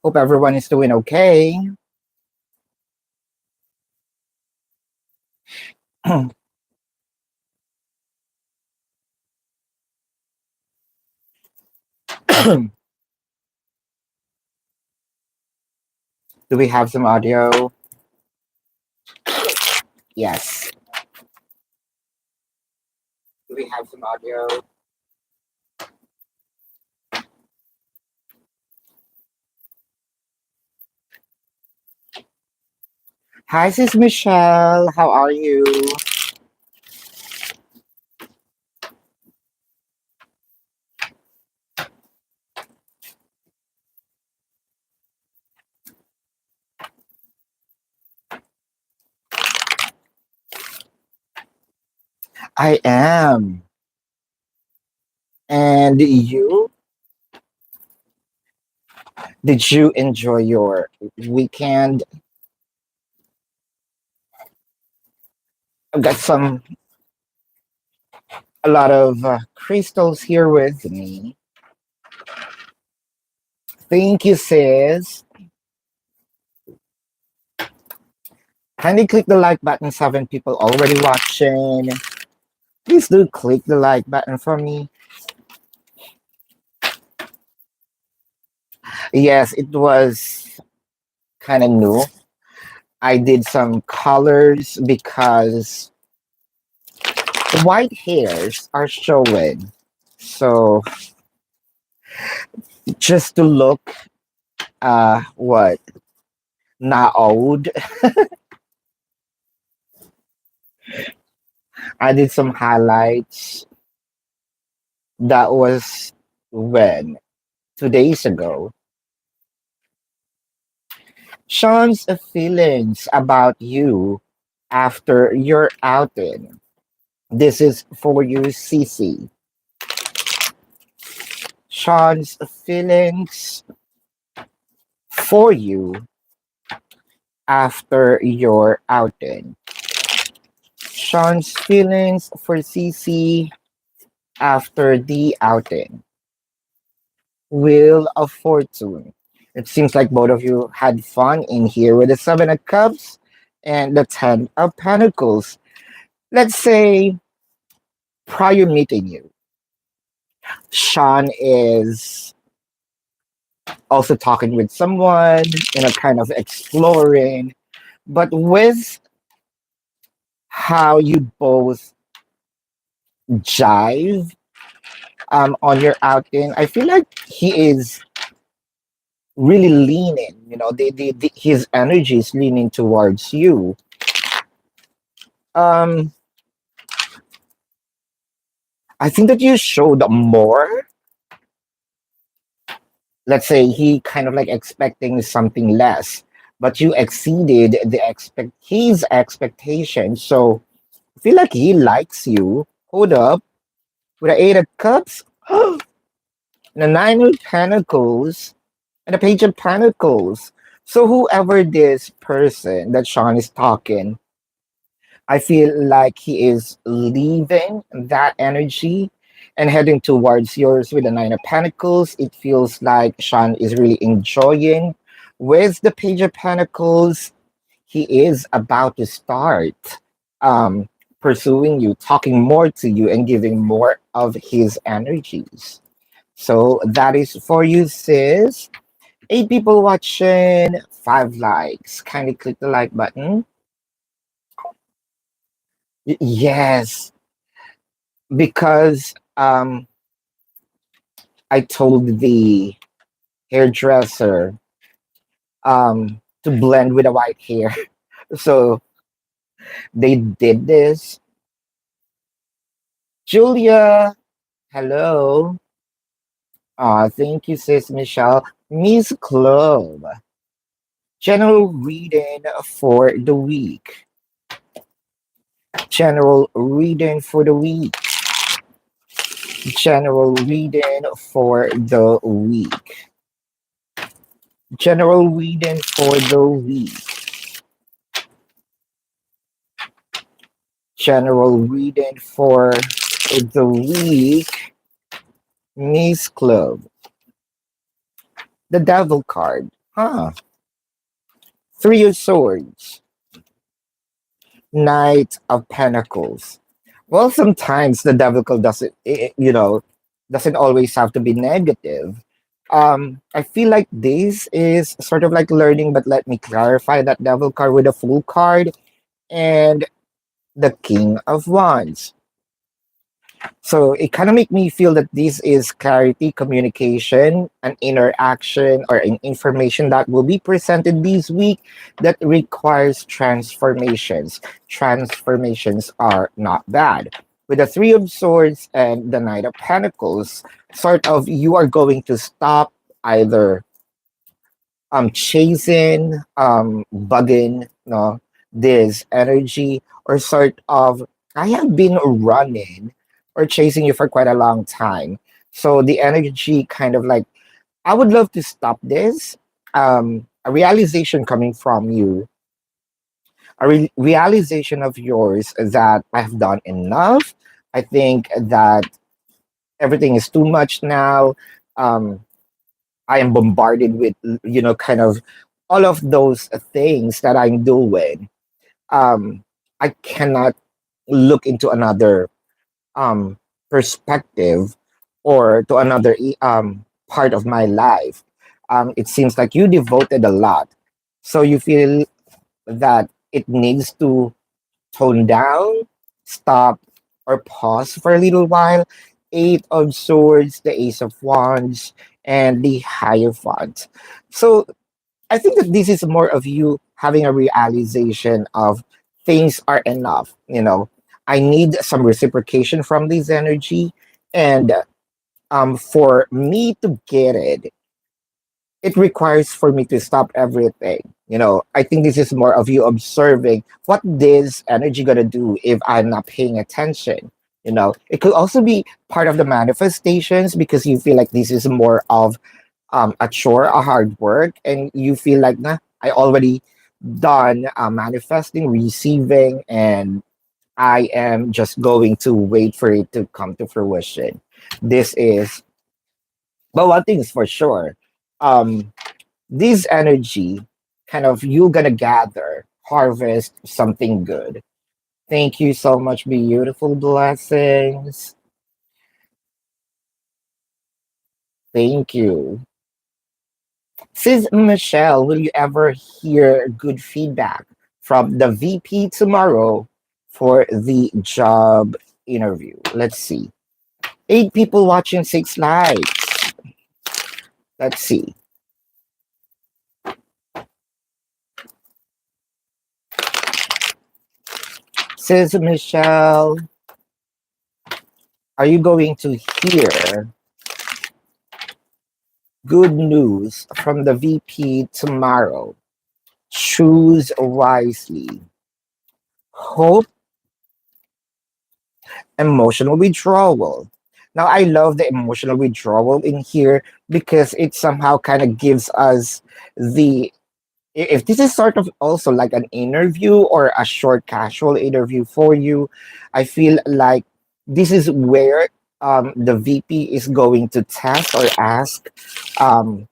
Hope everyone is doing okay. Do we have some audio? Yes. Do we have some audio? Hi, sis Michelle. How are you? I am. And you? Did you enjoy your weekend? I've got a lot of crystals here with me. Thank you, sis. Kindly click the like button, 7 people already watching. Please do click the like button for me. Yes, it was kind of new. I did some colors because the white hairs are showing. So just to look what not old, I did some highlights. That was when 2 days ago. Sean's feelings about you after your outing. This is for you, Cece. Sean's feelings for you after your outing. Sean's feelings for CC after the outing. Wheel of Fortune. It seems like both of you had fun in here with the Seven of Cups and the Ten of Pentacles. Let's say prior meeting you, Sean is also talking with someone, kind of exploring, but with how you both jive on your outing, I feel like he is really leaning, his energy is leaning towards you. Um, I think that you showed more. Let's say he kind of like expecting something less, but you exceeded his expectation. So I feel like he likes you. Hold up, with the Eight of Cups, and the Nine of Pentacles, and the Page of Pentacles. So whoever this person that Sean is talking, I feel like he is leaving that energy and heading towards yours with the Nine of Pentacles. It feels like Sean is really enjoying. With the Page of Pentacles, he is about to start um, pursuing you, talking more to you, and giving more of his energies. So that is for you, sis. 8 people watching, 5 likes. Kindly click the like button. Yes, because I told the hairdresser to blend with the white hair. So they did this. Julia, hello. Thank you, sis Michelle. Miss Club. General reading for the week. General reading for the week. General reading for the week. General reading for the week. General reading for the week. Miss Club. The Devil card. Huh. Three of Swords, Knight of Pentacles. Well, sometimes the devil card doesn't, doesn't always have to be negative. I feel like this is sort of like learning, but let me clarify that devil card with a full card and the King of Wands. So it kind of make me feel that this is clarity, communication, an interaction, or an information that will be presented this week that requires transformations. Transformations are not bad. With the Three of Swords and the Knight of Pentacles, sort of you are going to stop either chasing, bugging, no, this energy, or sort of I have been running or chasing you for quite a long time. So the energy kind of like I would love to stop this. A realization coming from you, realization of yours that I have done enough. I think that everything is too much now. Um, I am bombarded with, kind of all of those things that I'm doing. Um, I cannot look into another um, perspective or to another part of my life. It seems like you devoted a lot. So you feel that it needs to tone down, stop, or pause for a little while. Eight of Swords, the Ace of Wands, and the Hierophant. So I think that this is more of you having a realization of things are enough. I need some reciprocation from this energy, and for me to get it, it requires for me to stop everything. I think this is more of you observing what this energy gonna do if I'm not paying attention. It could also be part of the manifestations because you feel like this is more of a chore, a hard work, and you feel like, nah, I already done manifesting, receiving, and I am just going to wait for it to come to fruition. This is, but one thing is for sure, um, this energy, kind of, you're gonna gather, harvest something good. Thank you so much, beautiful blessings. Thank you. Sis Michelle, will you ever hear good feedback from the VP tomorrow for the job interview? Let's see. 8 people watching, 6 likes. Let's see. Sis Michelle, are you going to hear good news from the VP tomorrow? Choose wisely. Hope, emotional withdrawal. Now, I love the emotional withdrawal in here because it somehow kind of gives us the. If this is sort of also like an interview or a short casual interview for you, I feel like this is where the VP is going to test or ask um,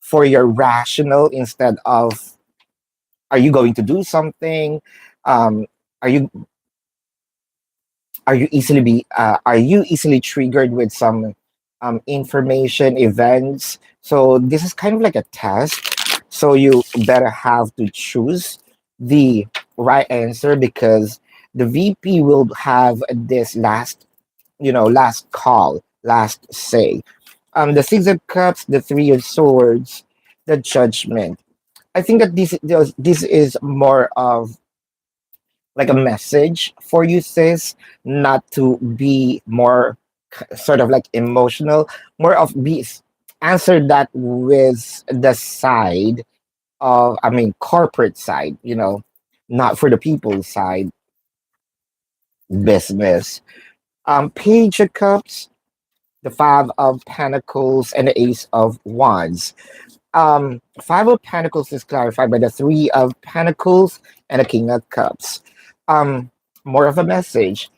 for your rational instead of are you going to do something? Um, are you are you easily triggered with some information events? So this is kind of like a test. So you better have to choose the right answer because the VP will have this last call, last say. The Six of Cups, the Three of Swords, the Judgment. I think that this is more of like a message for you, sis, not to be more sort of like emotional, more of be answer that with the side of, I mean, corporate side, not for the people side, business. Page of Cups, the Five of Pentacles, and the Ace of Wands. Five of Pentacles is clarified by the Three of Pentacles and the King of Cups. Um, More of a message.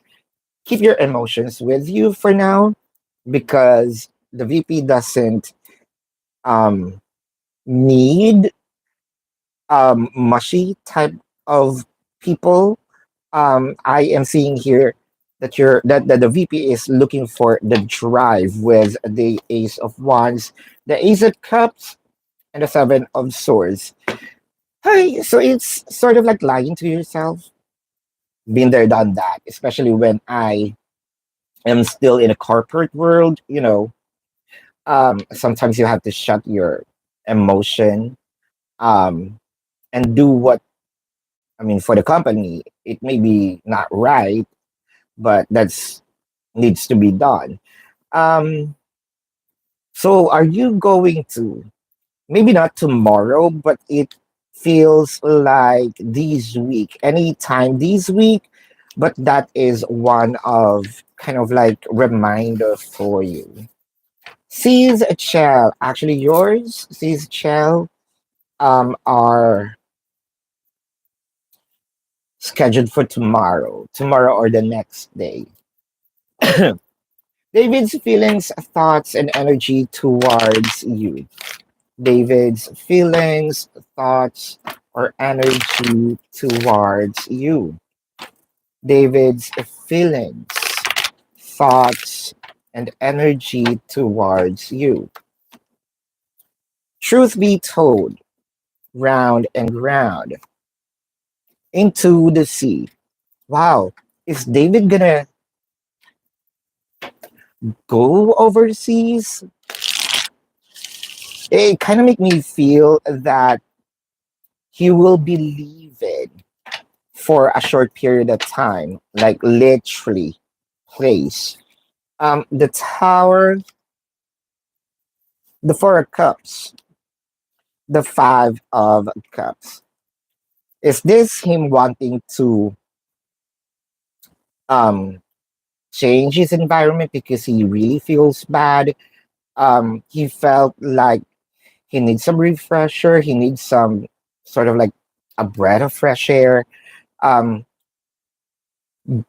Keep your emotions with you for now because the VP doesn't um need mushy type of people. I am seeing here that that the VP is looking for the drive with the Ace of Wands, the Ace of Cups, and the Seven of Swords. Hi, so it's sort of like lying to yourself. Been there, done that, especially when I am still in a corporate world, sometimes you have to shut your emotion um, and do what, I mean, for the company, it may be not right, but that's needs to be done. Um, so are you going to, maybe not tomorrow, but it feels like this week, anytime this week, but that is one of kind of like reminder for you. Seas Shell, actually yours, Seas Shell, are scheduled for tomorrow or the next day. David's feelings, thoughts, and energy towards you. David's feelings, thoughts, or energy towards you. David's feelings, thoughts, and energy towards you. Truth be told, round and round, into the sea. Wow, is David gonna go overseas? It kind of make me feel that he will be leaving for a short period of time, like literally place. The Tower, the Four of Cups, the Five of Cups. Is this him wanting to um change his environment because he really feels bad? He felt like he needs some refresher. He needs some sort of like a breath of fresh air. Um,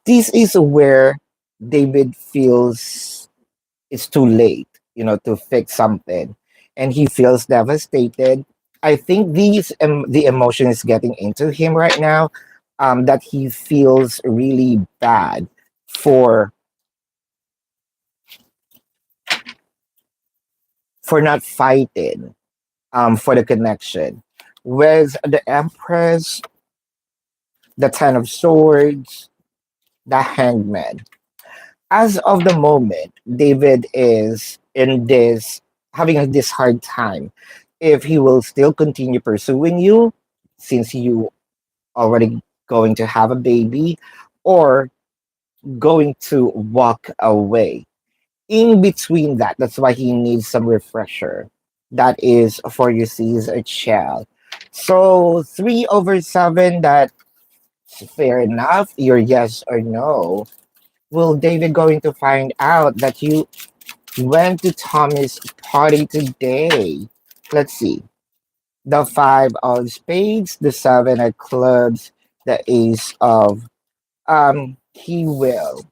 this is where David feels it's too late, to fix something, and he feels devastated. I think the emotion is getting into him right now. That he feels really bad for not fighting for the connection with the Empress, the Ten of Swords, the Hangman. As of the moment, David is in this having this hard time. If he will still continue pursuing you, since you already going to have a baby, or going to walk away. In between that, that's why he needs some refresher. That is for you sees a child. So 3/7, that's fair enough. Your yes or no. Will David going to find out that you went to Tommy's party today? Let's see. The five of spades, the seven of clubs, the ace of he will.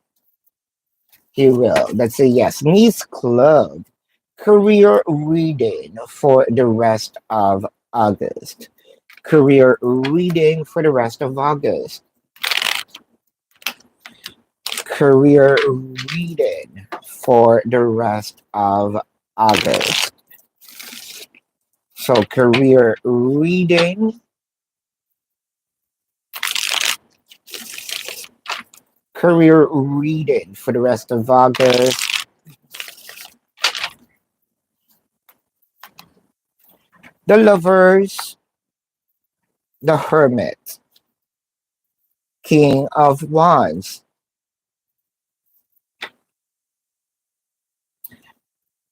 He will. That's a yes. Miss Club. Career reading for the rest of August. Career reading for the rest of August. Career reading for the rest of August. So career reading for the rest of August. The Lovers, the Hermit, King of Wands.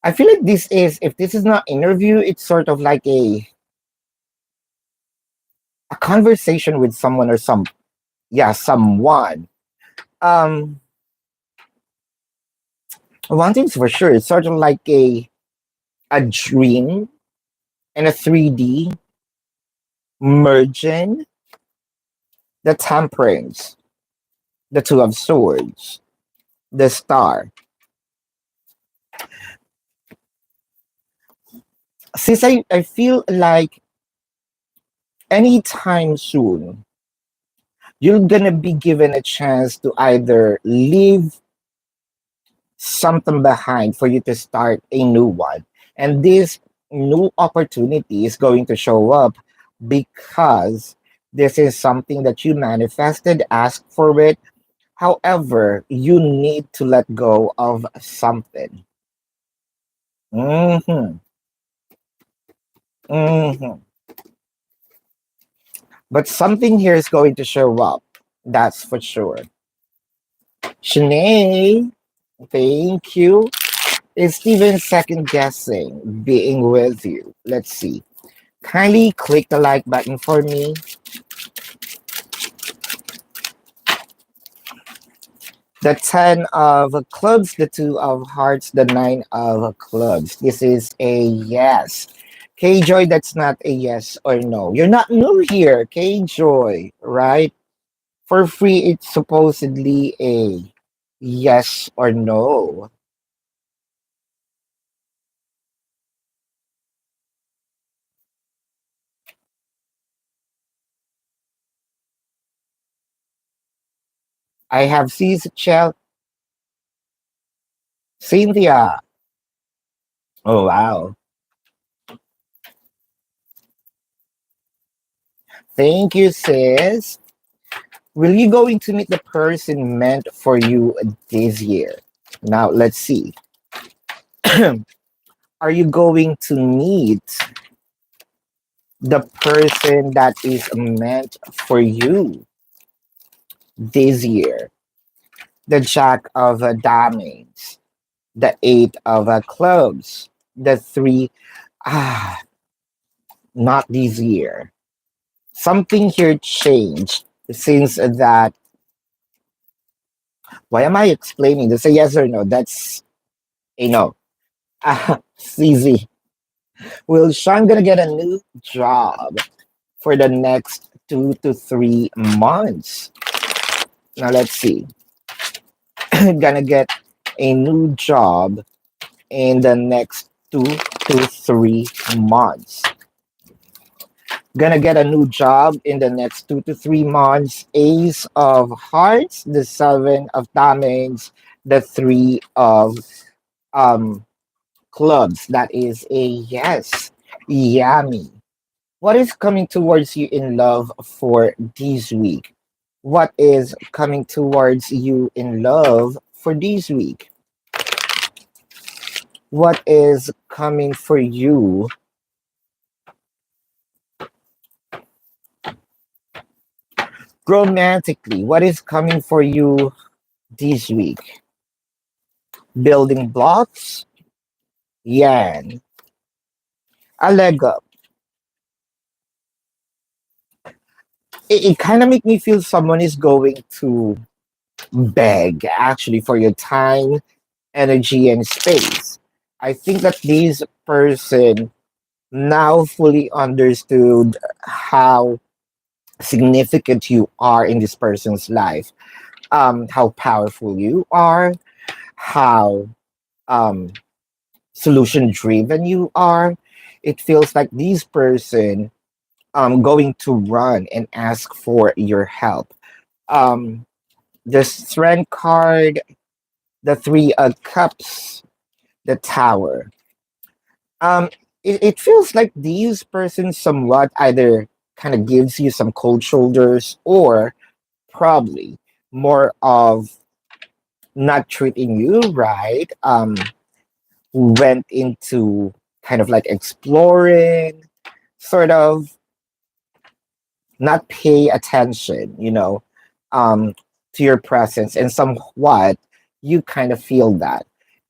I feel like this is, if this is not interview, it's sort of like a conversation with someone or someone. Um, one thing's for sure, it's sort of like a dream and a 3D merging, the Temperance, the Two of Swords, the Star. Since I feel like anytime soon, you're gonna be given a chance to either leave something behind for you to start a new one. And this new opportunity is going to show up because this is something that you manifested, asked for it. However, you need to let go of something. Hmm. Hmm. But something here is going to show up. That's for sure. Shanae, thank you. Is Steven second guessing being with you? Let's see. Kindly click the like button for me. The 10 of clubs, the 2 of hearts, the 9 of clubs. This is a yes. K Joy, that's not a yes or no. You're not new here, K Joy, right? For free, it's supposedly a yes or no. I have Cynthia. Oh, wow. Thank you, sis. Will you going to meet the person meant for you this year? Now, let's see. Are you going to meet the person that is meant for you this year? The Jack of Diamonds, the Eight of Clubs, the Three, ah, not this year. Something here changed since that. Why am I explaining this? A yes or no? That's a no. Ah, CZ. Will Sean gonna get a new job for the next 2 to 3 months? Now let's see. Gonna get a new job in the next 2 to 3 months. Gonna get a new job in the next 2 to 3 months. Ace of Hearts, the Seven of Diamonds, the Three of um Clubs. That is a yes. Yummy. What is coming towards you in love for this week? What is coming towards you in love for this week? What is coming for you romantically? What is coming for you this week? Building blocks? Yan. A leg up. It kind of make me feel someone is going to beg actually for your time, energy, and space. I think that this person now fully understood how significant you are in this person's life, how powerful you are, how um, solution driven you are. It feels like this person going to run and ask for your help. Um, the strength card, the three of cups, the tower. Um, it feels like these persons somewhat either kind of gives you some cold shoulders or probably more of not treating you right. Went into kind of like exploring, sort of not pay attention, um, to your presence, and somewhat you kind of feel that.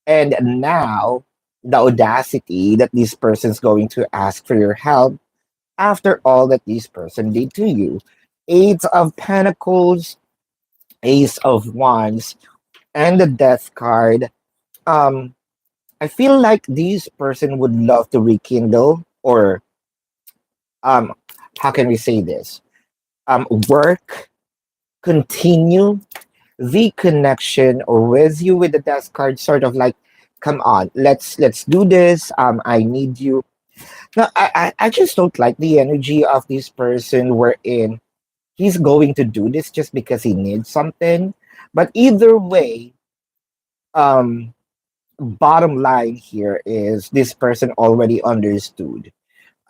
And now the audacity that this person's going to ask for your help after all that this person did to you. Eight of Pentacles, Ace of Wands, and the Death card. Um, I feel like this person would love to rekindle or um, how can we say this? Work, continue the connection with you with the Death card, sort of like, come on, let's do this. I need you. No, I just don't like the energy of this person wherein he's going to do this just because he needs something. But either way, um, bottom line here is this person already understood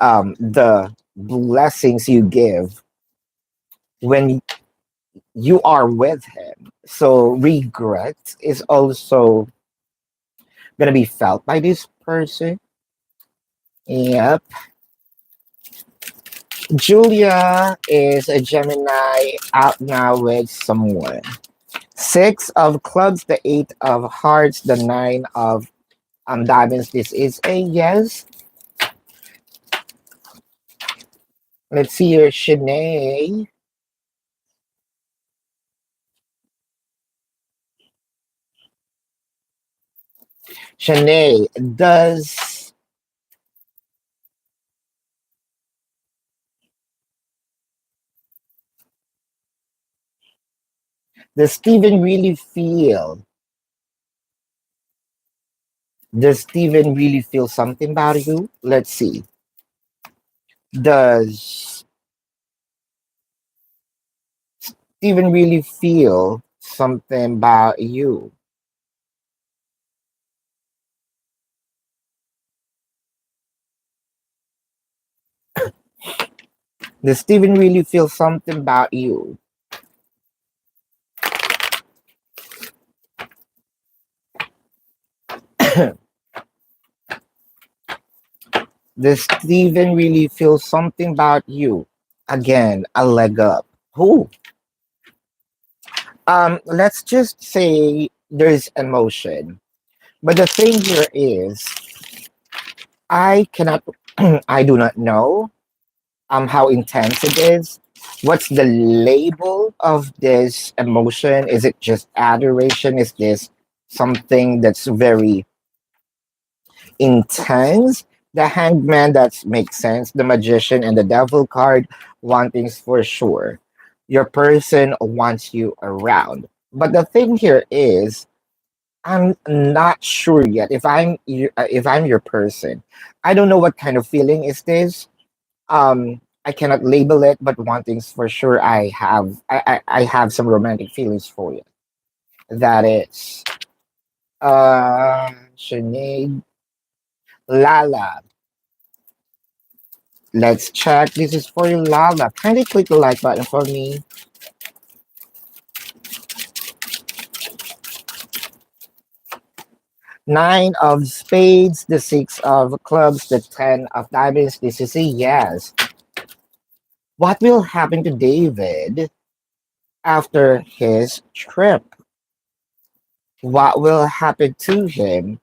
the blessings you give when you are with him. So regret is also gonna be felt by this person. Yep. Julia is a Gemini out now with someone. Six of clubs, the eight of hearts, the nine of diamonds. This is a yes. Let's see here, Shanae. Shanae, does Steven really feel? Does Steven really feel something about you? Let's see. Does Steven really feel something about you? Does Steven really feel something about you? Does Steven really feel something about you? Again, a leg up. Who? Let's just say there's emotion. But the thing here is, I cannot, I do not know how intense it is. What's the label of this emotion? Is it just adoration? Is this something that's very intense? The hangman, that makes sense. The magician and the devil card, one thing's for sure. Your person wants you around. But the thing here is, I'm not sure yet if I'm your person. I don't know what kind of feeling is this. I cannot label it, but one thing's for sure, I have some romantic feelings for you. That is Sinead Lala. Let's check. This is for you, Lala. Kindly click the like button for me. Nine of spades, the six of clubs, the ten of diamonds. This is a yes. What will happen to David after his trip? What will happen to him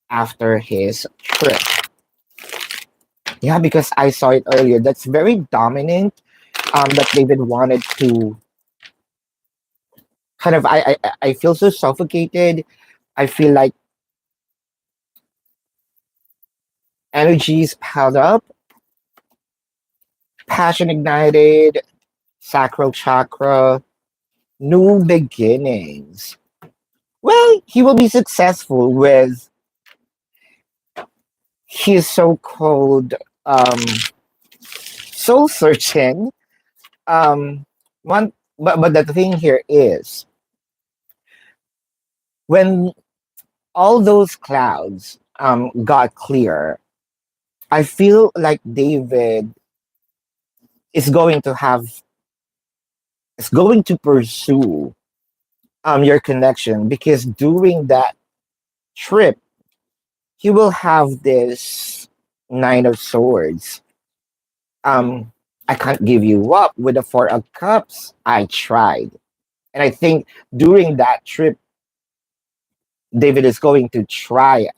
after his trip? Yeah, because I saw it earlier. That's very dominant. That David wanted to kind of. I feel so suffocated. I feel like energy is piled up, passion ignited, sacral chakra, new beginnings. Well, he will be successful with his so-called soul searching. One, but the thing here is when all those clouds got clear, I feel like David is going to have is going to pursue your connection because during that trip he will have this nine of swords. Um, I can't give you up with the four of cups. I tried, and I think during that trip David is going to try,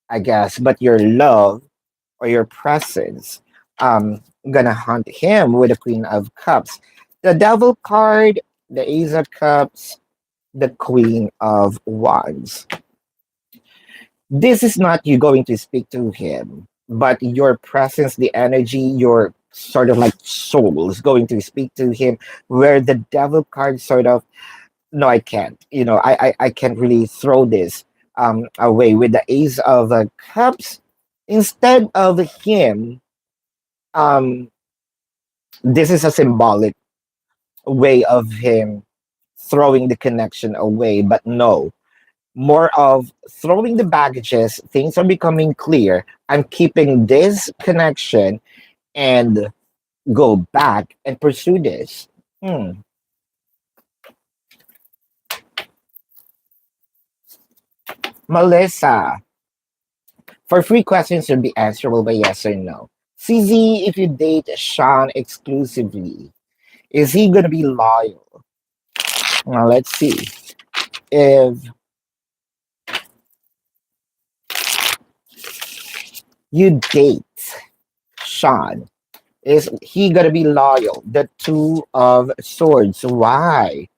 I guess, but your love or your presence gonna hunt him with the queen of cups, the devil card, the ace of cups, the queen of wands. This is not you going to speak to him, but your presence, the energy, your sort of like soul is going to speak to him, where the devil card sort of, no, I can't, I can't really throw this away with the ace of cups. Instead of him, um, this is a symbolic way of him throwing the connection away, but no, more of throwing the baggages. Things are becoming clear. I'm keeping this connection and go back and pursue this. Hmm. Melissa, for three questions should be answerable by yes or no. CZ, if you date Sean exclusively, is he gonna be loyal? Now let's see. If you date Sean, is he gonna be loyal? The Two of Swords. Why?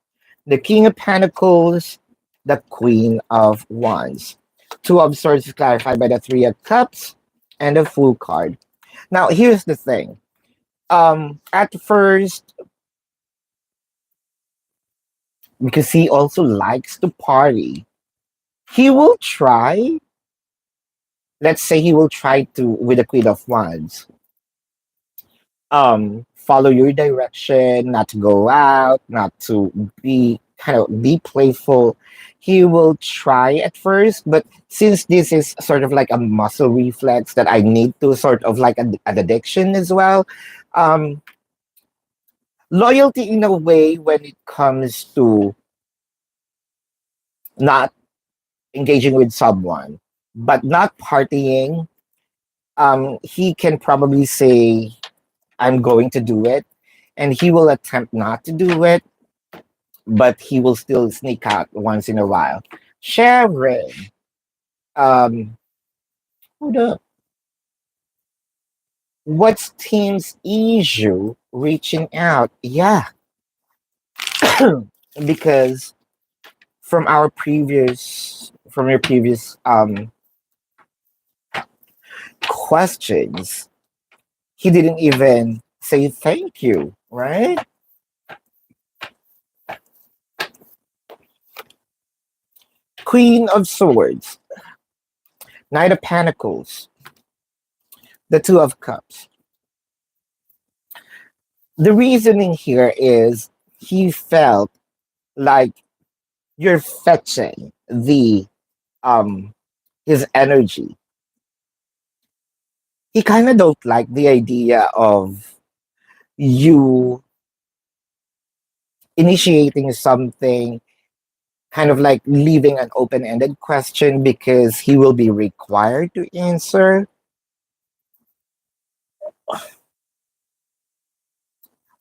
The King of Pentacles, the Queen of Wands. Two of Swords is clarified by the Three of Cups and the Fool card. Now, here's the thing. At first, because he also likes to party, he will try. Let's say he will try to with the Queen of Wands. Follow your direction, not to go out, not to be kind of be playful. He will try at first, but since this is sort of like a muscle reflex that I need to sort of like an addiction as well, um loyalty in a way when it comes to not engaging with someone but not partying, he can probably say I'm going to do it, and he will attempt not to do it, but he will still sneak out once in a while. Sharon, um, hold up. What's team's issue reaching out? Yeah, because from your previous questions, he didn't even say thank you, right? Queen of Swords, Knight of Pentacles, the Two of Cups. The reasoning here is he felt like you're fetching the his energy. He kind of don't like the idea of you initiating something, kind of like leaving an open-ended question because he will be required to answer.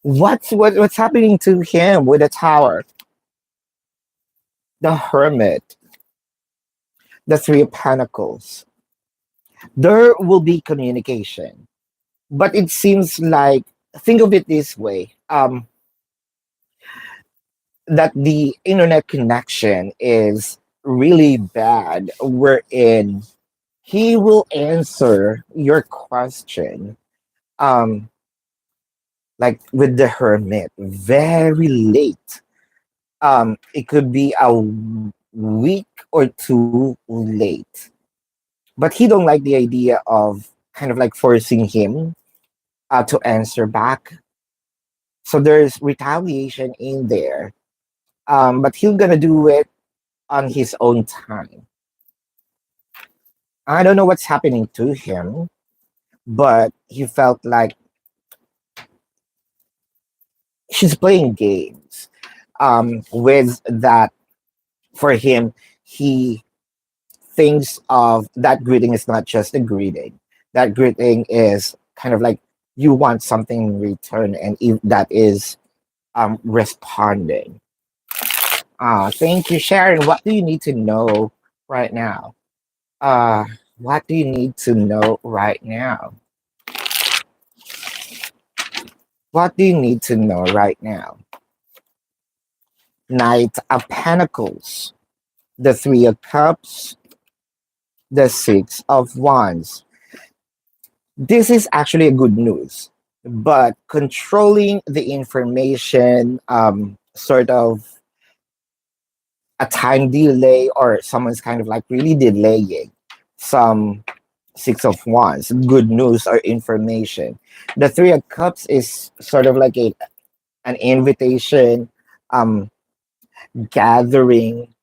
What's happening to him with the Tower, the Hermit, the Three of Pentacles? There will be communication, but it seems like, think of it this way, that the internet connection is really bad, wherein he will answer your question, um like with the Hermit, very late. It could be a week or two late, but he don't like the idea of kind of like forcing him to answer back. So there's retaliation in there, but he's gonna do it on his own time. I don't know what's happening to him, but he felt like she's playing games. With that, for him, he thinks of that greeting is not just a greeting. That greeting is kind of like you want something in return, and if that is responding. Thank you, Sharon. What do you need to know right now? Uh, what do you need to know right now? What do you need to know right now? Knight of Pentacles, the Three of Cups, the Six of Wands. This is actually a good news, but controlling the information, sort of a time delay, or someone's kind of like really delaying some Six of Wands, good news or information. The Three of Cups is sort of like an invitation, um, gathering,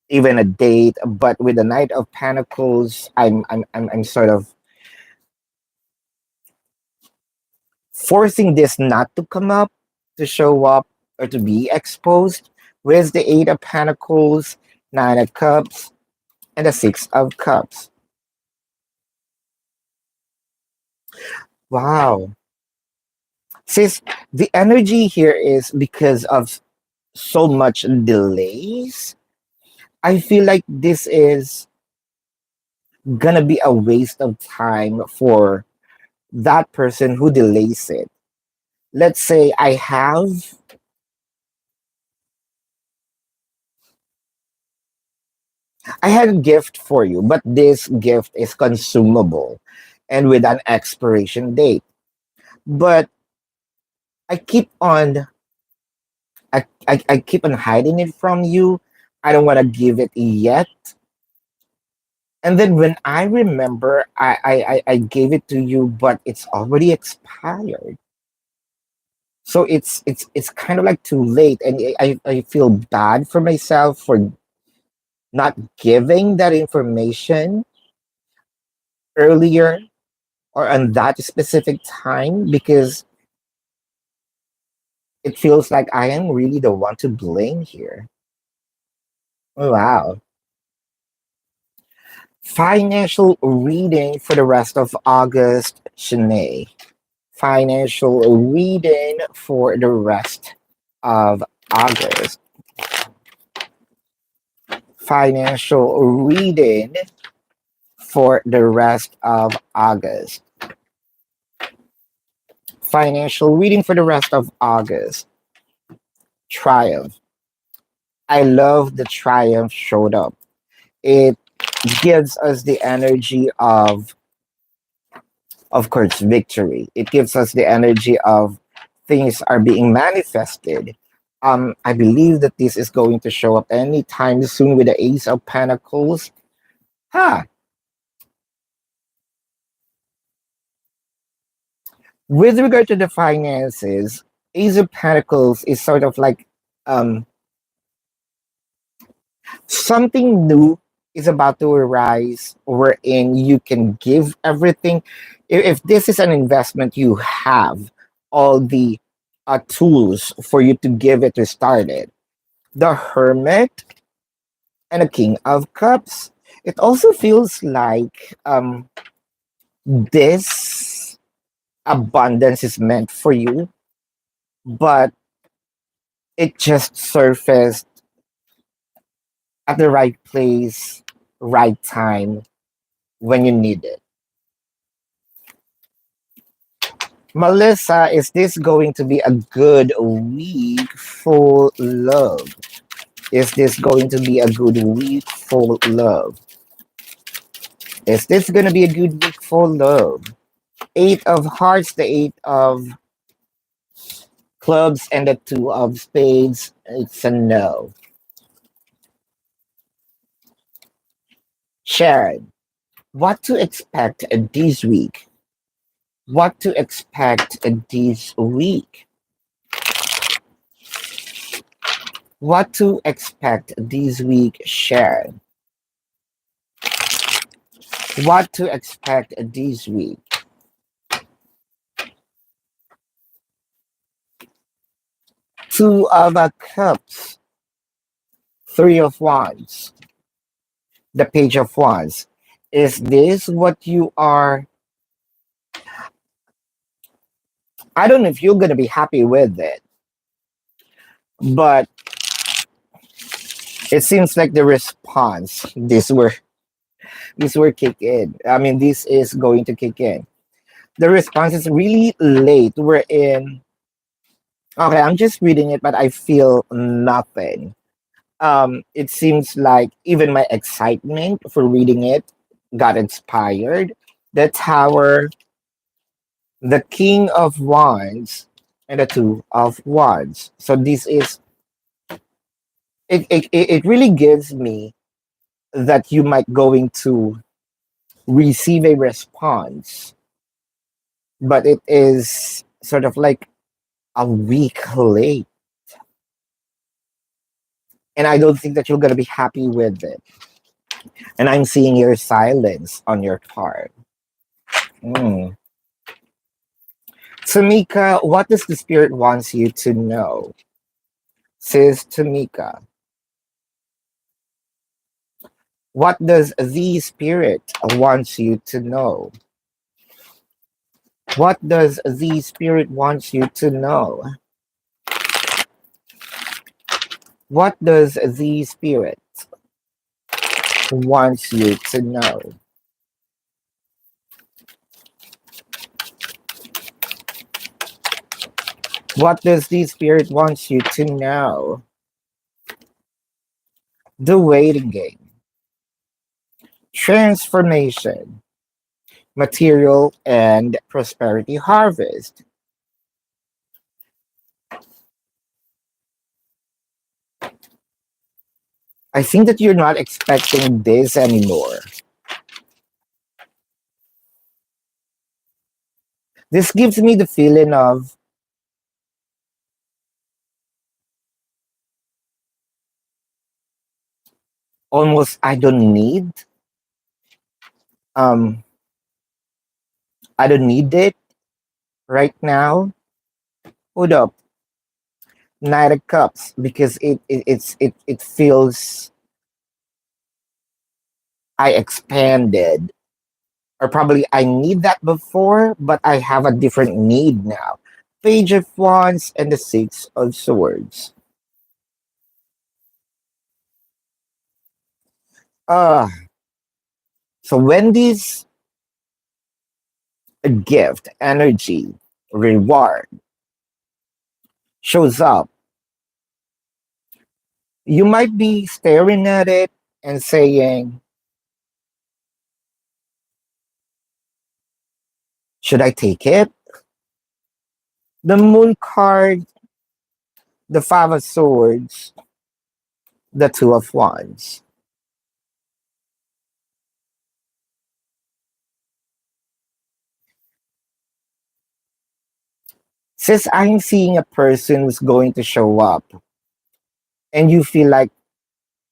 even a date. But with the Knight of Pentacles, I'm sort of forcing this not to come up, to show up, or to be exposed. With the Eight of Pentacles, Nine of Cups, and the Six of Cups. Wow. Sis, the energy here is because of so much delays. I feel like this is gonna be a waste of time for that person who delays it. Let's say I had a gift for you, but this gift is consumable and with an expiration date. But I keep on I keep on hiding it from you. I don't want to give it yet. And then when I remember, I gave it to you, but it's already expired. So it's kind of like too late, and I feel bad for myself for not giving that information earlier or on that specific time because it feels like I am really the one to blame here. Oh, wow. Financial reading for the rest of August, Shanae. Financial reading for the rest of August. Financial reading for the rest of August. Financial reading for the rest of August. Triumph. I love the triumph showed up. It gives us the energy of course, victory. It gives us the energy of things are being manifested. I believe that this is going to show up anytime soon with the Ace of Pentacles. Huh. With regard to the finances, Ace of Pentacles is sort of like um, something new is about to arise wherein you can give everything. If this is an investment, you have all the tools for you to give it to start it. The Hermit and the King of Cups. It also feels like this abundance is meant for you, but it just surfaced at the right place, right time when you need it. Melissa, is this going to be a good week for love? Is this going to be a good week for love? Is this going to be a good week for love? Eight of Hearts, the Eight of Clubs, and the Two of Spades. It's a no. Sharon, what to expect this week? What to expect this week? What to expect this week, Sharon? What to expect this week? Two of Cups, Three of Wands, the Page of Wands. Is this what you are? I don't know if you're going to be happy with it, but it seems like the response, this were kick in. I mean, this is going to kick in. The response is really late. We're in. Okay, I'm just reading it, but I feel nothing. It seems like even my excitement for reading it got inspired. The Tower, the King of Wands, and the Two of Wands. So this is it really gives me that you might going to receive a response, but it is sort of like a week late. And I don't think that you're going to be happy with it. And I'm seeing your silence on your card. Mm. Tamika, what does the spirit wants you to know? Says Tamika. What does the spirit wants you to know? What does the spirit wants you to know? What does the spirit wants you to know? What does the spirit wants you to know? The waiting game. Transformation. Material and prosperity harvest. I think that you're not expecting this anymore. This gives me the feeling of almost um I don't need it right now. Hold up. Knight of Cups because it feels I expanded, or probably I need that before, but I have a different need now. Page of Wands and the Six of Swords. Uh so when this gift, energy, reward shows up, you might be staring at it and saying, should I take it? The Moon card, the Five of Swords, the Two of Wands. Since I'm seeing a person who's going to show up and you feel like,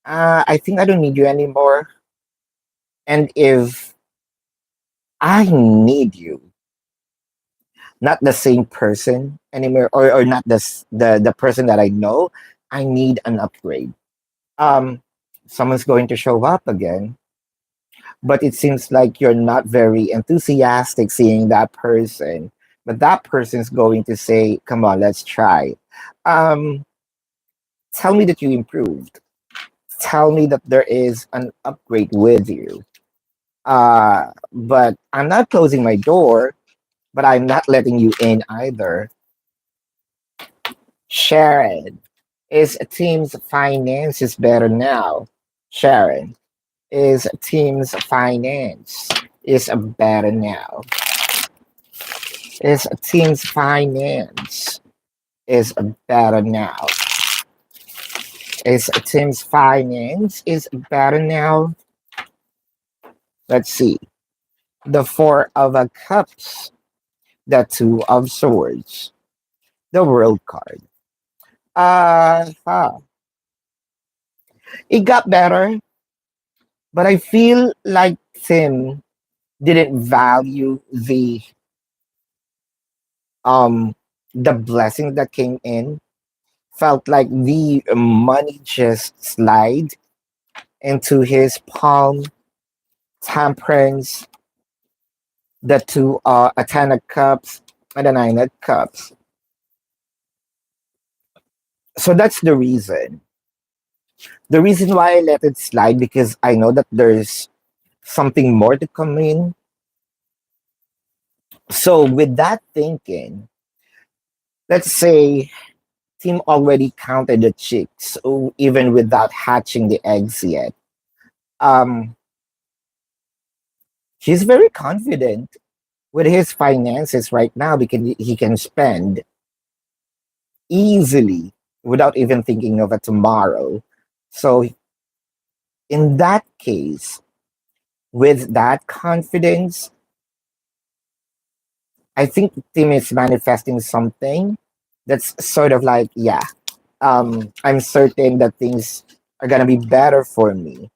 I think I don't need you anymore. And if I need you, not the same person anymore, or not the person that I know, I need an upgrade. Um, Someone's going to show up again, but it seems like you're not very enthusiastic seeing that person. But that person's going to say, come on, let's try. Um, Tell me that you improved. Tell me that there is an upgrade with you. But I'm not closing my door, but I'm not letting you in either. Sharon, is team's finance is better now? Sharon, is team's finance is better now? Is team's finance is better now? Is team's finance is better now? Let's see. The Four of Cups, the Two of Swords, the World card. Huh. It got better, but I feel like Tim didn't value um the blessing that came in. Felt like the money just slide into his palm. Temperance, the two a ten of cups and a nine of cups. So that's the reason. The reason why I let it slide because I know that there's something more to come in. So with that thinking, let's say Tim already counted the chicks, even without hatching the eggs yet. Um, he's very confident with his finances right now because he can spend easily without even thinking of a tomorrow. So in that case, with that confidence, I think Tim is manifesting something that's sort of like, yeah, I'm certain that things are gonna be better for me,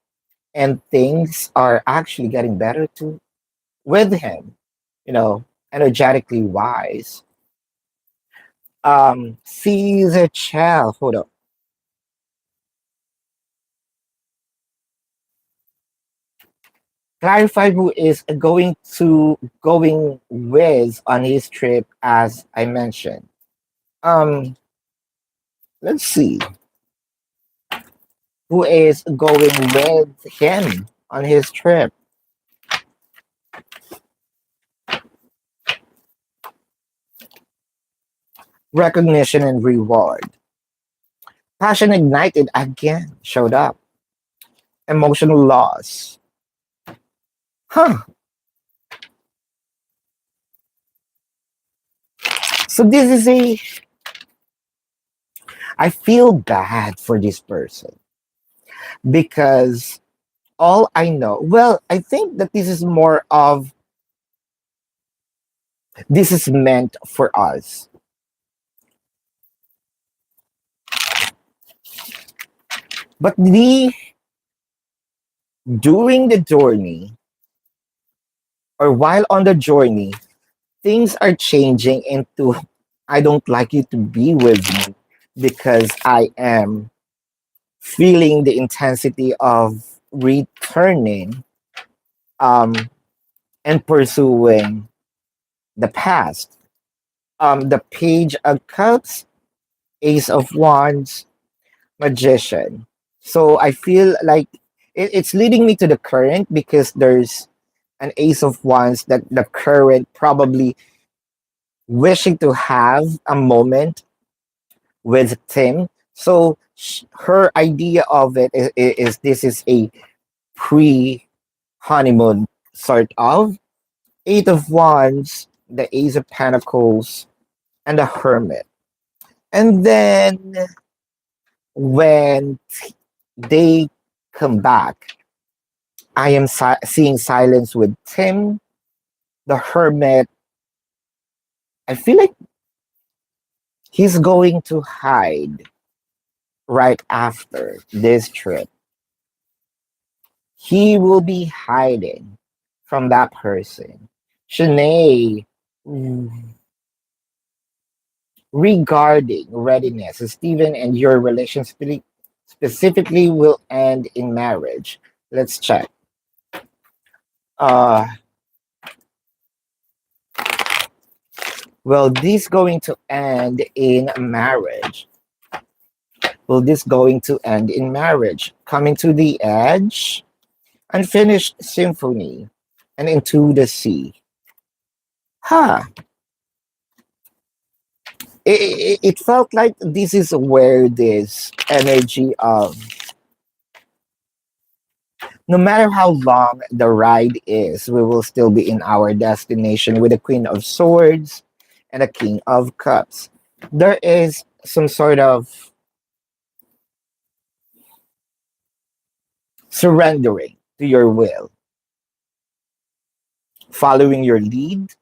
and things are actually getting better too with him. You know, energetically wise. Caesar Chell, hold up. Clarify who is going with on his trip, as I mentioned. Um, let's see who is going with him on his trip. Recognition and reward. Passion ignited again showed up. Emotional loss. Huh. So this is a. I feel bad for this person because all I know. Well, I think that this is more of this is meant for us. But the during the journey or while on the journey, things are changing into I don't like you to be with me because I am feeling the intensity of returning um, and pursuing the past. The Page of Cups, Ace of Wands, Magician. So I feel like it's leading me to the current because there's an Ace of Wands that the current probably wishing to have a moment with Tim. So her idea of it is this is a pre honeymoon sort of. Eight of Wands, the Ace of Pentacles, and the Hermit. And then when they come back, I am seeing silence with Tim, the Hermit. I feel like he's going to hide right after this trip. He will be hiding from that person. Shanae, regarding readiness, Stephen and your relationship specifically will end in marriage. Let's check. Uh, well, this going to end in marriage. Will this going to end in marriage? Coming to the edge, unfinished symphony, and into the sea. Huh. It felt like this is where this energy of no matter how long the ride is, we will still be in our destination with the Queen of Swords and the King of Cups. There is some sort of surrendering to your will, following your lead,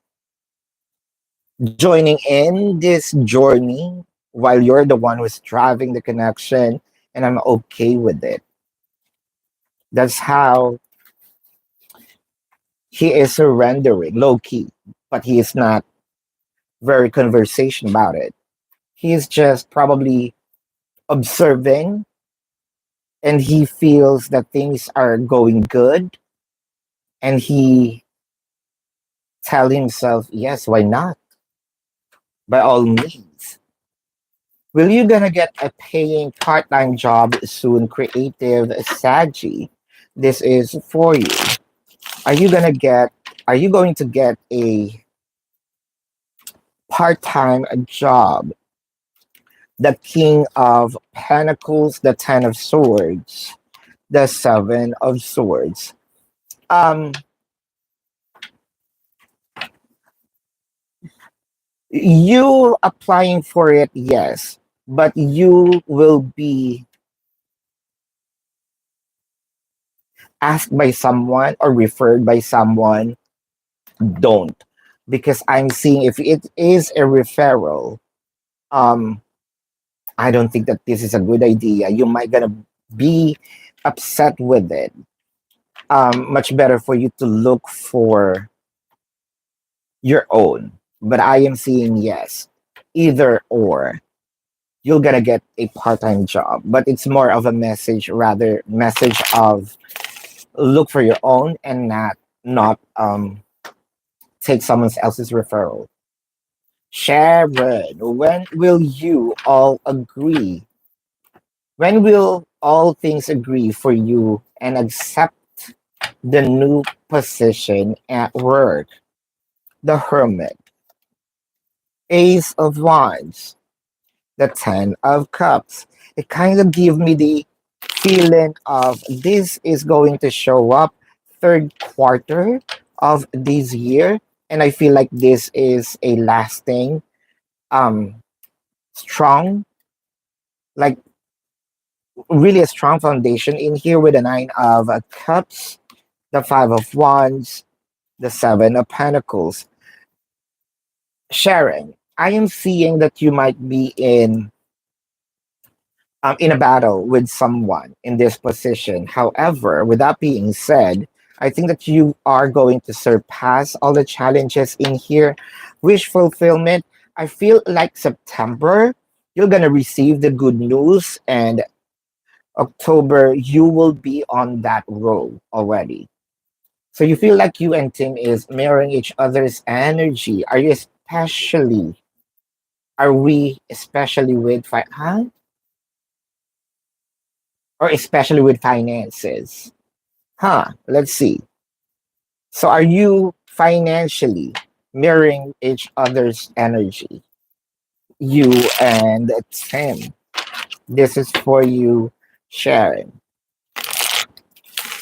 joining in this journey while you're the one who's driving the connection, and I'm okay with it. That's how he is surrendering, low key, but he is not very conversation about it. He is just probably observing and he feels that things are going good and he tell himself, yes, why not? By all means. Will you gonna get a paying part-time job soon, creative Saji? This is for you. Are you gonna get are you going to get a part-time job? The King of Pentacles, the Ten of Swords, the Seven of Swords. Um, you applying for it, yes, but you will be asked by someone or referred by someone, don't. Because I'm seeing if it is a referral, um, I don't think that this is a good idea. You might gonna be upset with it. Much better for you to look for your own. But I am seeing yes, either or. You're gonna get a part-time job, but it's more of a message, rather message of look for your own and not take someone else's referral. Sharon, when will you all agree? When will all things agree for you and accept the new position at work? The Hermit, Ace of Wands, the Ten of Cups. It kind of gives me the feeling of this is going to show up third quarter of this year, and I feel like this is a lasting, um, strong, like really a strong foundation in here with the Nine of Cups, the Five of Wands, the Seven of Pentacles. Sharon, I am seeing that you might be in a battle with someone in this position. However, with that being said, I think that you are going to surpass all the challenges in here. Wish fulfillment. I feel like September, you're going to receive the good news, and October, you will be on that road already. So you feel like you and Tim is mirroring each other's energy. Are we especially with, huh? Or especially with finances? Huh, let's see. So are you financially mirroring each other's energy? You and Tim. This is for you, Sharon.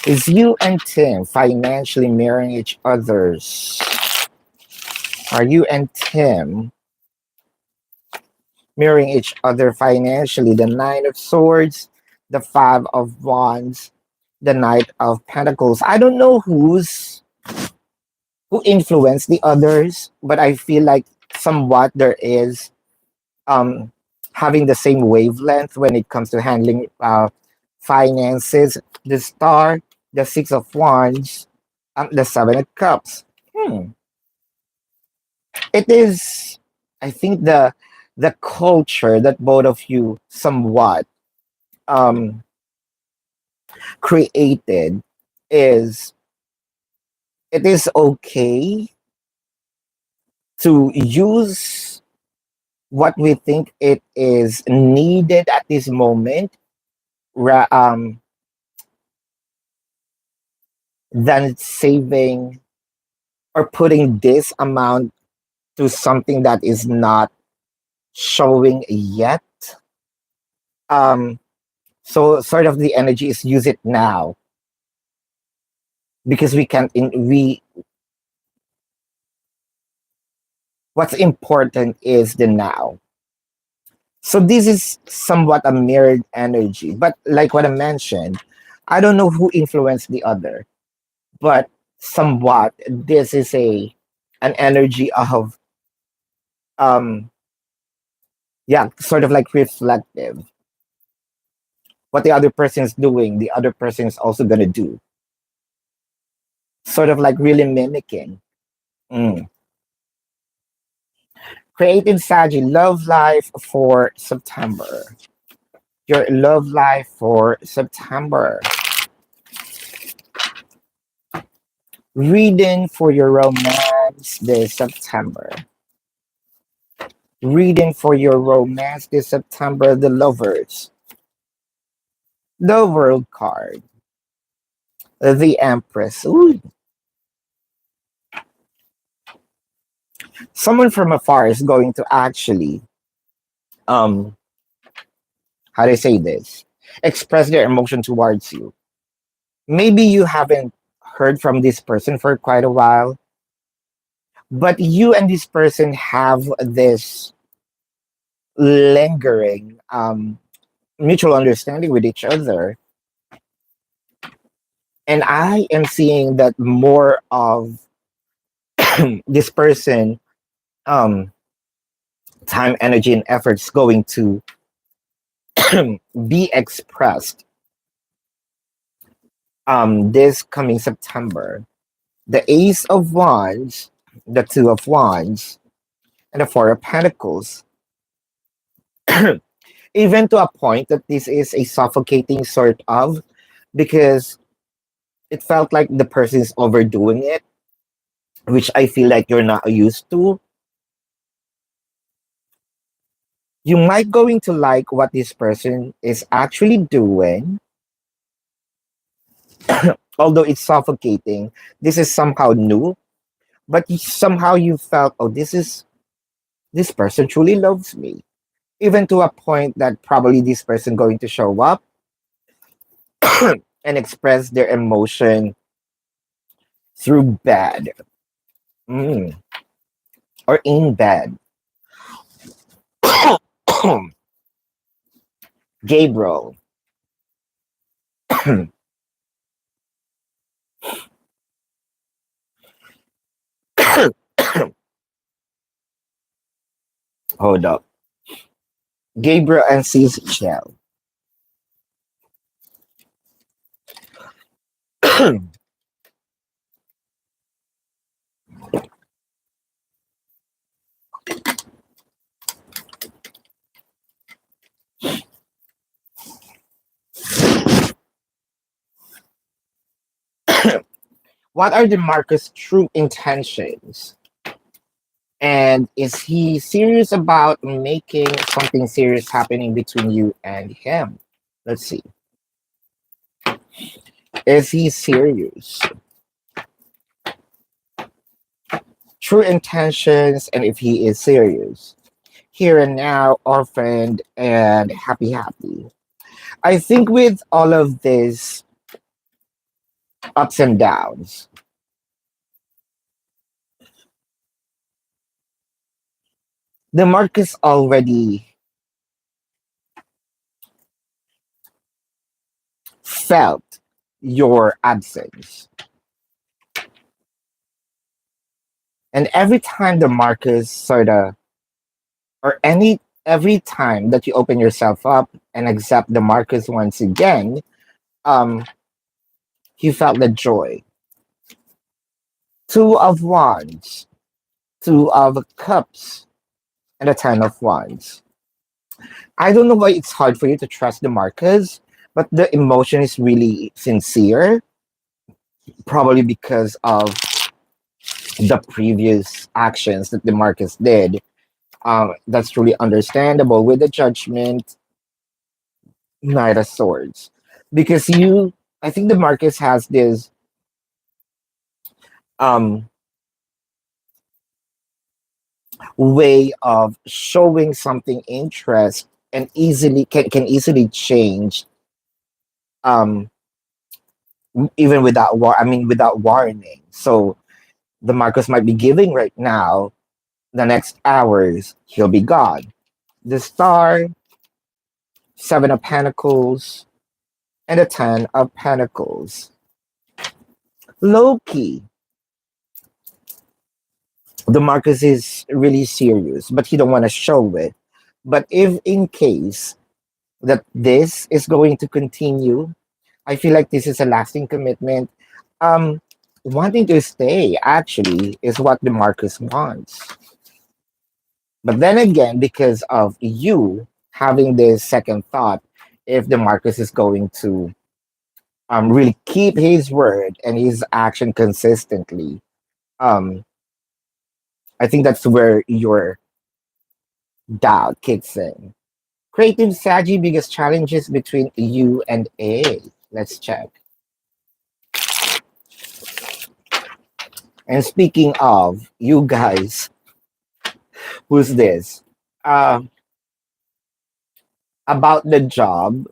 Is you and Tim financially mirroring each other's? Are you and Tim mirroring each other financially? The Nine of Swords, the Five of Wands, the Knight of Pentacles. I don't know who influence the others, but I feel like somewhat there is um, having the same wavelength when it comes to handling finances. The Star, the Six of Wands, the Seven of Cups. Hmm. It is, I think the culture that both of you somewhat um, created is it is okay to use what we think it is needed at this moment ra- um, than saving or putting this amount to something that is not showing yet. Um, so sort of the energy is use it now because we can in we what's important is the now. So this is somewhat a mirrored energy, but like what I mentioned, I don't know who influenced the other, but somewhat this is a an energy of um yeah, sort of like reflective. What the other person is doing, the other person is also gonna do. Sort of like really mimicking. Mm. Creative Sagi, love life for September. Your love life for September. Reading for your romance this September. Reading for your romance this September, the lovers. The world card. The Empress. Ooh. Someone from afar is going to actually um how do I say this? Express their emotion towards you. Maybe you haven't heard from this person for quite a while, but you and this person have this lingering mutual understanding with each other. And I am seeing that more of this person, um, time, energy, and efforts going to be expressed this coming September. The Ace of Wands, the Two of Wands, and the Four of Pentacles. Even to a point that this is a suffocating sort of, because it felt like the person is overdoing it, which I feel like you're not used to. You might going to like what this person is actually doing, although it's suffocating. This is somehow new, but somehow you felt, oh, this person truly loves me. Even to a point that probably this person going to show up and express their emotion through bed, mm, or in bed. Gabriel. Hold up. Gabriel and Shell. What are the Marcus' true intentions? And is he serious about making something serious happening between you and him? Let's see. Is he serious? True intentions, and if he is serious. Here and now, orphaned and happy, happy. I think with all of this ups and downs, the Marcus already felt your absence. And every time the Marcus sort of, or every time that you open yourself up and accept the Marcus once again, um, you felt the joy. Two of Wands, Two of Cups, and a Ten of Wands. I don't know why it's hard for you to trust the Marcus, but the emotion is really sincere, probably because of the previous actions that the Marcus did. That's truly understandable with the Judgment, Knight of Swords. Because I think the Marcus has this um, way of showing something interest and can easily change, um, even without without warning. So the Marcus might be giving right now, the next hours he'll be gone. The Star, Seven of Pentacles, and the Ten of Pentacles. Loki, the Marcus is really serious, but he don't want to show it. But if in case that this is going to continue, I feel like this is a lasting commitment. Um, Wanting to stay actually is what the Marcus wants. But then again, because of you having this second thought, if the Marcus is going to really keep his word and his action consistently, um, I think that's where your doubt kicks in. Creative Sagi, biggest challenges between you and A. Let's check. And speaking of you guys, who's this? Uh, about the job.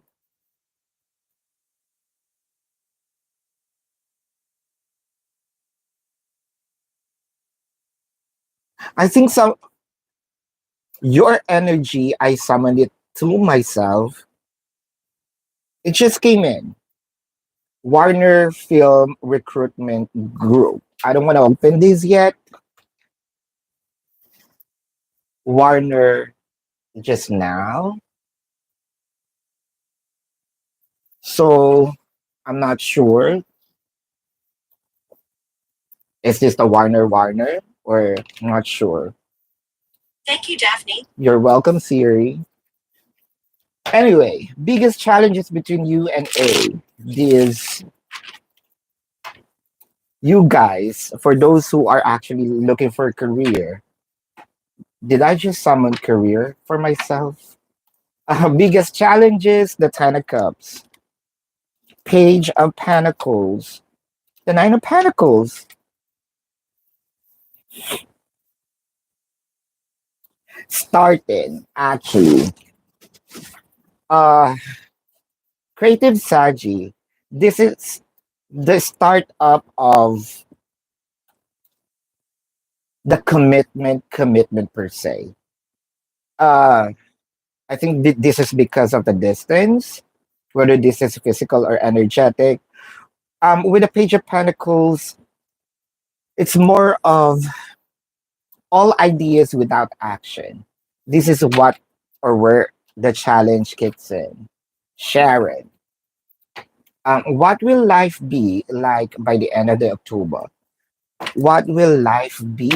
I think some your energy, I summoned it to myself. It just came in. Warner Film Recruitment Group. I don't want to open this yet. Warner just now. So I'm not sure. Is this the Warner or I'm not sure. Thank you, Daphne. You're welcome, Siri. Anyway, biggest challenges between you and A. This you guys, for those who are actually looking for a career, did I just summon career for myself? Biggest challenges, the Ten of Cups, Page of Pentacles, the Nine of Pentacles, started actually. Uh, Creative Saji, this is the startup of the commitment per se. Uh, I think this is because of the distance, whether this is physical or energetic. With the Page of Pentacles, it's more of all ideas without action. This is what or where the challenge kicks in. Sharon, what will life be like by the end of the October? What will life be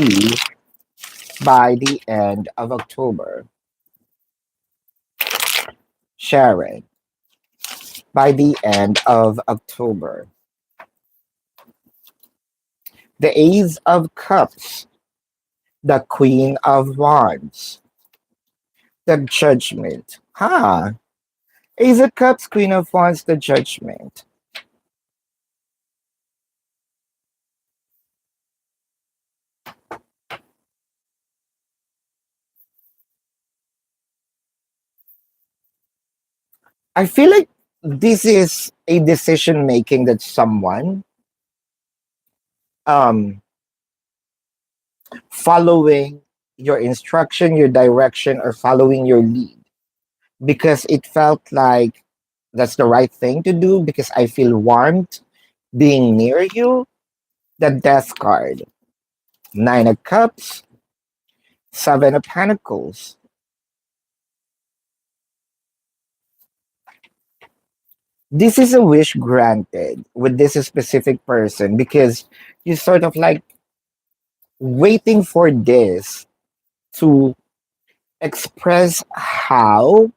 by the end of October? Sharon, by the end of October. The Ace of Cups, the Queen of Wands, the Judgment. Huh? Ace of Cups, Queen of Wands, the Judgment. I feel like this is a decision making that someone um following your instruction, your direction, or following your lead because it felt like that's the right thing to do because I feel warmed being near you. The Death card, Nine of Cups, Seven of Pentacles. This is a wish granted with this specific person because you sort of like waiting for this to express how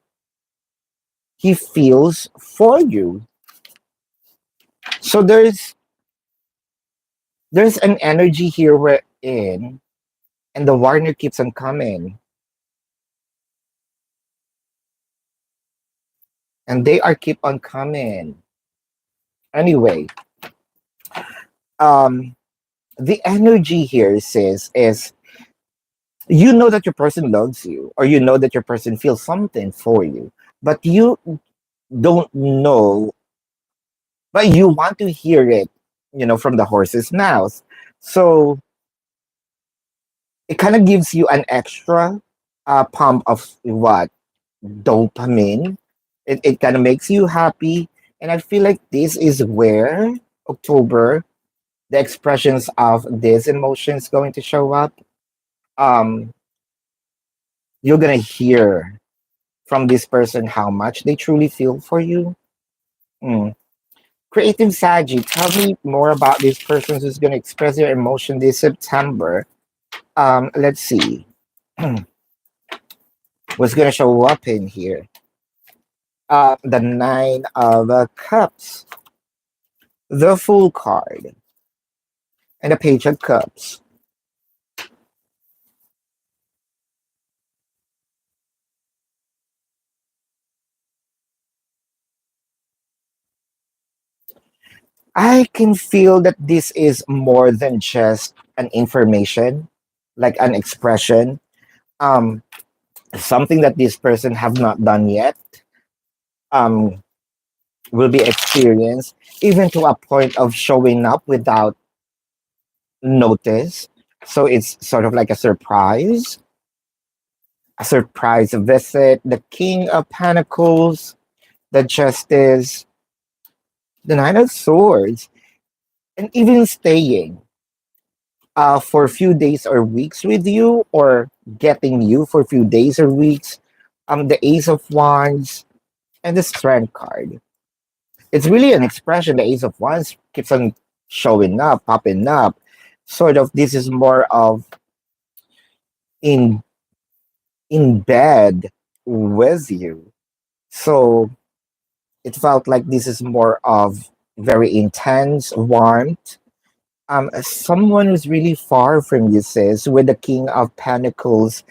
he feels for you. So there's an energy here we're in, and the Warner keeps on coming, and they are keep on coming. Anyway, um, the energy here says is you know that your person loves you, or you know that your person feels something for you, but you don't know, but you want to hear it, from the horse's mouth. So it kind of gives you an extra pump of what dopamine. It kind of makes you happy, and I feel like this is where October the expressions of these emotions going to show up. Um, you're gonna hear from this person how much they truly feel for you. Mm. Creative Saji, tell me more about this person who's gonna express their emotion this September. Let's see. What's gonna show up in here? The Nine of Cups, the Fool card, and the Page of Cups. I can feel that this is more than just an information, like an expression, um, something that this person have not done yet, um, will be experienced, even to a point of showing up without notice. So it's sort of like a surprise visit. The King of Pentacles, the Justice, The Nine of Swords, and even staying for a few days or weeks with you, or getting you for a few days or weeks. The Ace of Wands and the Strength card. It's really an expression. The Ace of Wands keeps on showing up, popping up. Sort of, this is more of in bed with you. So it felt like this is more of very intense warmth. Someone who's really far from you, sis, with the King of Pentacles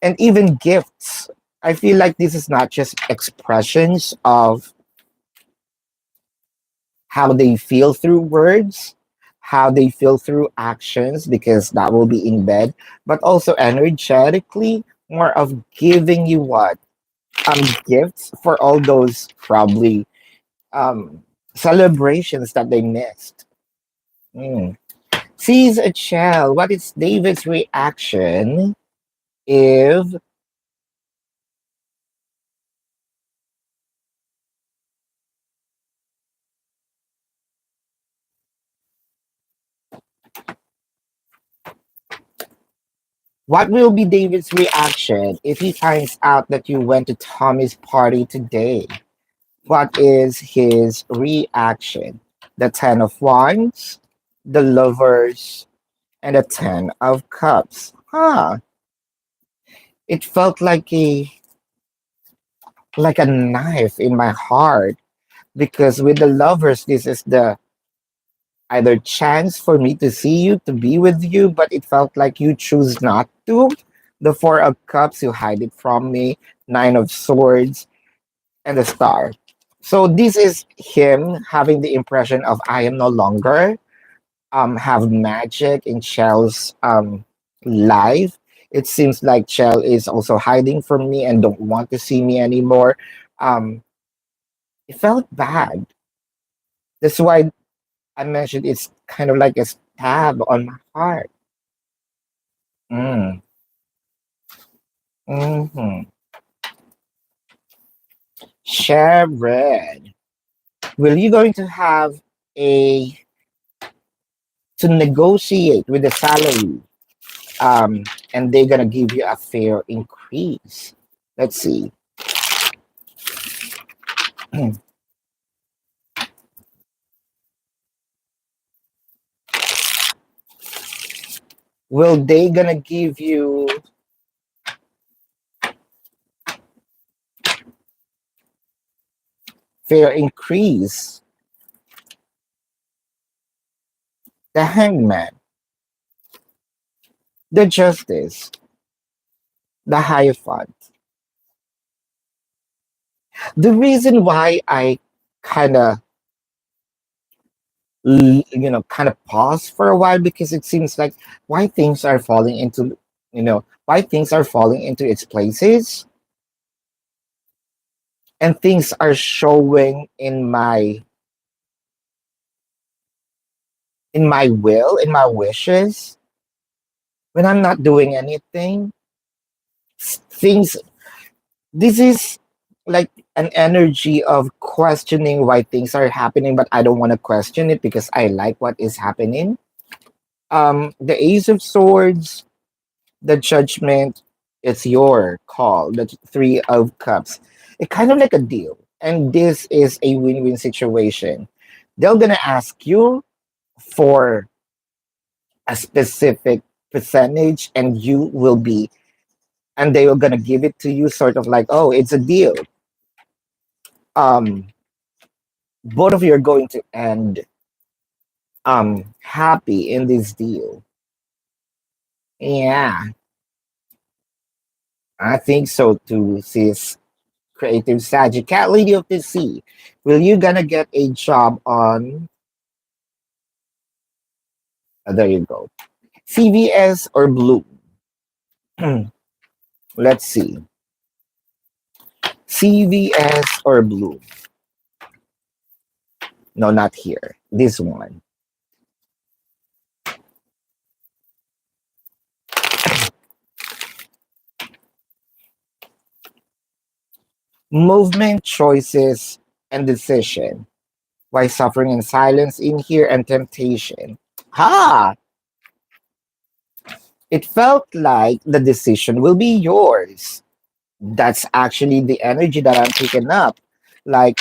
and even gifts. I feel like this is not just expressions of how they feel through words, how they feel through actions, because that will be in bed, but also energetically, more of giving you what? Gifts for all those probably um celebrations that they missed. Mm. Sees a child. What is David's reaction if what will be David's reaction if he finds out that you went to Tommy's party today? What is his reaction? The Ten of Wands, the Lovers, and the Ten of Cups. Huh. It felt like a knife in my heart, because with the Lovers, this is the either chance for me to see you, to be with you, but it felt like you choose not to. The Four of Cups, you hide it from me. Nine of Swords, and the Star. So this is him having the impression of I am no longer have magic in Shell's life. It seems like Shell is also hiding from me and don't want to see me anymore. Um, it felt bad. That's why I mentioned it's kind of like a stab on my heart. Mm. Hmm. Sharon, will you going to have a to negotiate with the salary? And they're gonna give you a fair increase. Let's see. Will they gonna give you fair increase? The Hangman, the Justice, the Hierophant. The reason why I kind of kind of pause for a while, because it seems like why things are falling into why things are falling into its places, and things are showing in my will, in my wishes, when I'm not doing anything. Things, this is like an energy of questioning why things are happening, but I don't want to question it because I like what is happening. The Ace of Swords, the Judgment, it's your call. The Three of Cups, it's kind of like a deal, and this is a win-win situation. They're gonna ask you for a specific percentage, and you will be, and they are gonna give it to you, sort of like, oh, it's a deal. um Both of you are going to end happy in this deal. Yeah, I think so too, sis. Creative Sagitt, Cat Lady of the Sea. Will you gonna get a job on there you go. CVS or Blue? Let's see. CVS or Blue? No, not here. This one. Movement, choices, and decision. Why suffering and silence in here and temptation? Ha! It felt like the decision will be yours. That's actually the energy that I'm picking up. Like,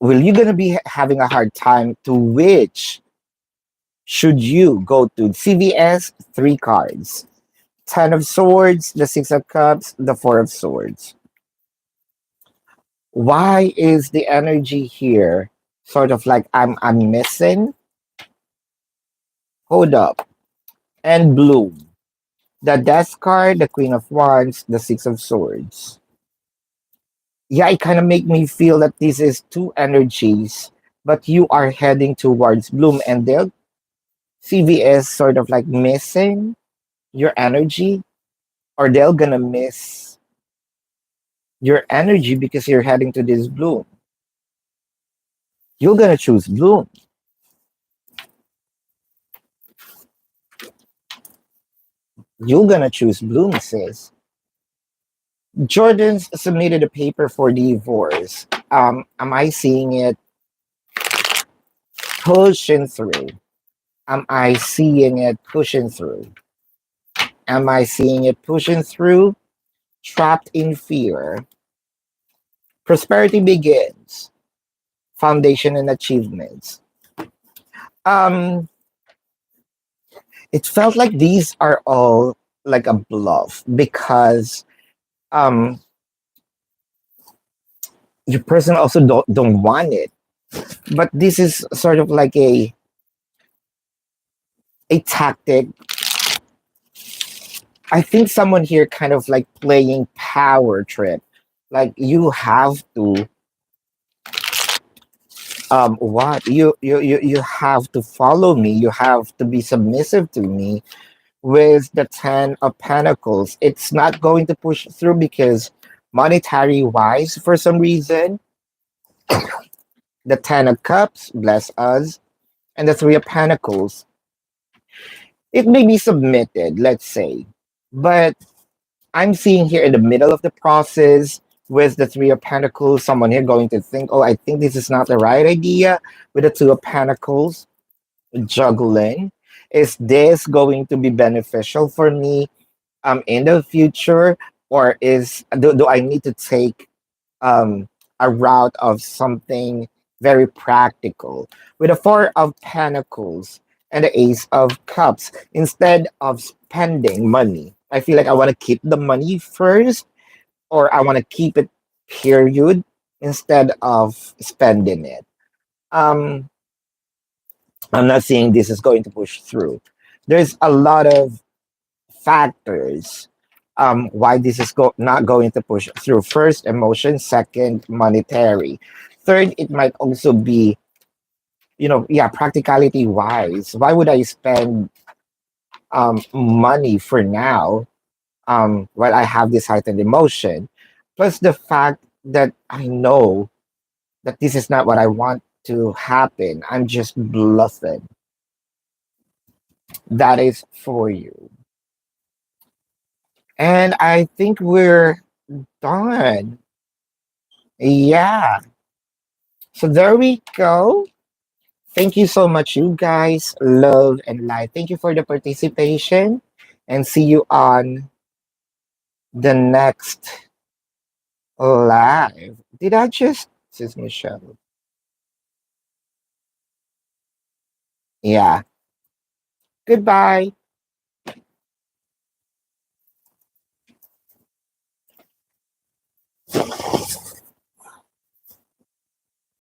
will you gonna be having a hard time to which should you go to? CVS, three cards. Ten of Swords, the Six of Cups, the Four of Swords. Why is the energy here sort of like I'm missing? Hold up. And Bloom. The Death card, the Queen of Wands, the Six of Swords. Yeah, it kind of make me feel that this is two energies, but you are heading towards Bloom and they'll CVS sort of like missing your energy, or they're gonna miss your energy because you're heading to this Bloom. You're gonna choose Bloom. You're gonna choose Bloom, sis. Jordan's submitted a paper for divorce. Am I seeing it pushing through? Am I seeing it pushing through? Am I seeing it pushing through? Trapped in fear. Prosperity begins. Foundation and achievements. Um, it felt like these are all like a bluff because um your person also don't want it. But this is sort of like a tactic. I think someone here kind of like playing power trip. Like you have to what you have to follow me, you have to be submissive to me with the 10 of Pentacles. It's not going to push through because monetary wise for some reason, the 10 of Cups, bless us, and the 3 of Pentacles, it may be submitted, let's say. But I'm seeing here in the middle of the process with the 3 of Pentacles, someone here going to think, oh, I think this is not the right idea with the 2 of Pentacles juggling. Is this going to be beneficial for me in the future? Or do I need to take a route of something very practical with the 4 of Pentacles and the Ace of Cups instead of spending money? I feel like I want to keep the money first, or I want to keep it period instead of spending it. um I'm not saying this is going to push through. There's a lot of factors why this is not going to push through. First, emotion. Second, monetary. Third, it might also be, yeah, practicality wise. Why would I spend money for now while I have this heightened emotion? Plus the fact that I know that this is not what I want to happen. I'm just bluffing. That is for you. And I think we're done. Yeah. So there we go. Thank you so much, you guys. Love and light. Thank you for the participation. And see you on the next live. Did I just? This is Michelle. Yeah. Goodbye.